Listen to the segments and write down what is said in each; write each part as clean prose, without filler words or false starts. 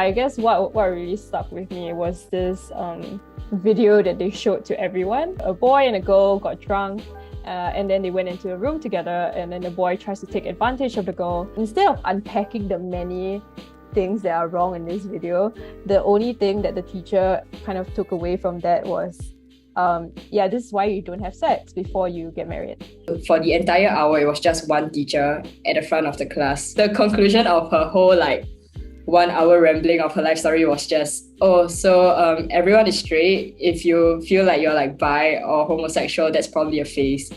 I guess what really stuck with me was this video that they showed to everyone. A boy and a girl got drunk, and then they went into a room together, and then the boy tries to take advantage of the girl. Instead of unpacking the many things that are wrong in this video, the only thing that the teacher kind of took away from that was, this is why you don't have sex before you get married. For the entire hour, it was just one teacher at the front of the class. The conclusion of her whole 1 hour rambling of her life story was just, everyone is straight. If you feel like you're bi or homosexual, that's probably a phase.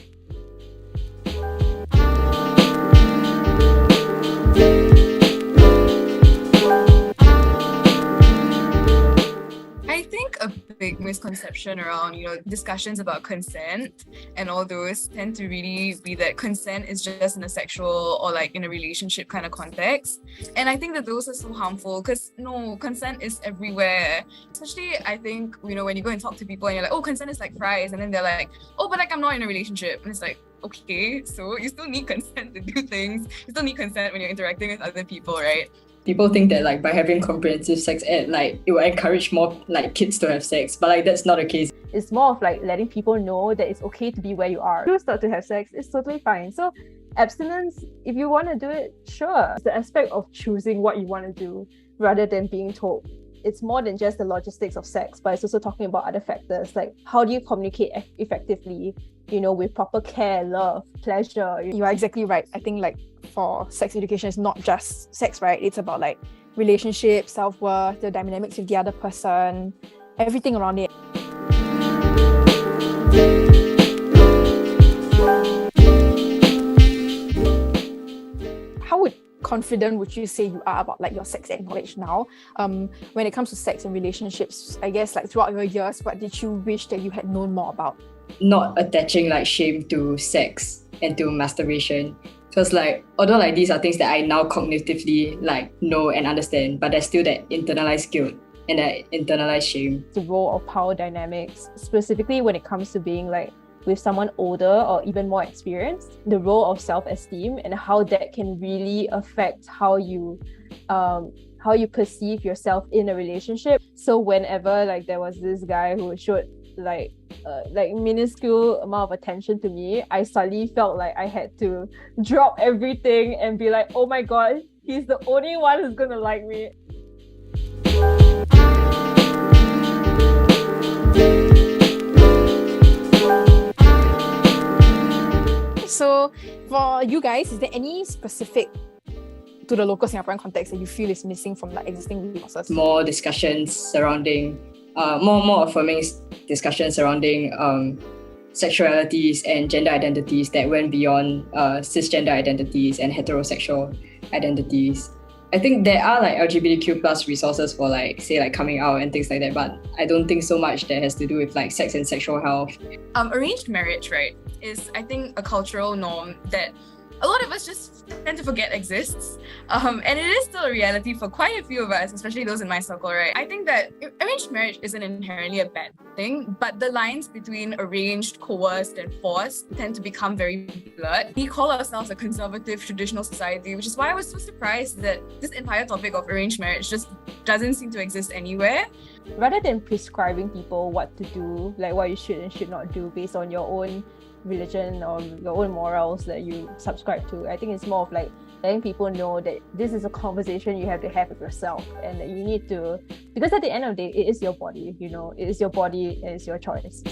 I think a big misconception around, discussions about consent and all those tend to really be that consent is just in a sexual or in a relationship kind of context. And I think that those are so harmful because no, consent is everywhere. Especially I think, when you go and talk to people and you're like, oh, consent is like fries. And then they're like, oh, but I'm not in a relationship. And it's like, okay, so you still need consent to do things. You still need consent when you're interacting with other people, right? People think that by having comprehensive sex ed, it will encourage more kids to have sex, but that's not the case. It's more of letting people know that it's okay to be where you are. If you start to have sex, it's totally fine. So abstinence, if you want to do it, sure. It's the aspect of choosing what you want to do rather than being told. It's more than just the logistics of sex, but it's also talking about other factors, like how do you communicate effectively, with proper care, love, pleasure. You are exactly right. I think for sex education, it's not just sex, right? It's about relationships, self-worth, the dynamics with the other person, everything around it. How confident would you say you are about your sex ed knowledge now? When it comes to sex and relationships, I guess throughout your years, what did you wish that you had known more about? Not attaching shame to sex and to masturbation. Because although these are things that I now cognitively know and understand, but there's still that internalized guilt and that internalized shame. The role of power dynamics, specifically when it comes to being with someone older or even more experienced, the role of self-esteem and how that can really affect how you perceive yourself in a relationship. So whenever there was this guy who showed minuscule amount of attention to me, I suddenly felt like I had to drop everything and be like, oh my god, he's the only one who's gonna like me. So for you guys, is there any specific to the local Singaporean context that you feel is missing from existing resources? More discussions surrounding more affirming discussions surrounding sexualities and gender identities that went beyond cisgender identities and heterosexual identities. I think there are LGBTQ plus resources for coming out and things like that, but I don't think so much that has to do with sex and sexual health. Arranged marriage, right, is I think a cultural norm that a lot of us just tend to forget exists. And it is still a reality for quite a few of us, especially those in my circle, right? I think that arranged marriage isn't inherently a bad thing, but the lines between arranged, coerced, and forced tend to become very blurred. We call ourselves a conservative, traditional society, which is why I was so surprised that this entire topic of arranged marriage just doesn't seem to exist anywhere. Rather than prescribing people what to do, what you should and should not do based on your own religion or your own morals that you subscribe to, I think it's more of letting people know that this is a conversation you have to have with yourself, and that you need to, because at the end of the day, it is your body, it is your body, it is your choice.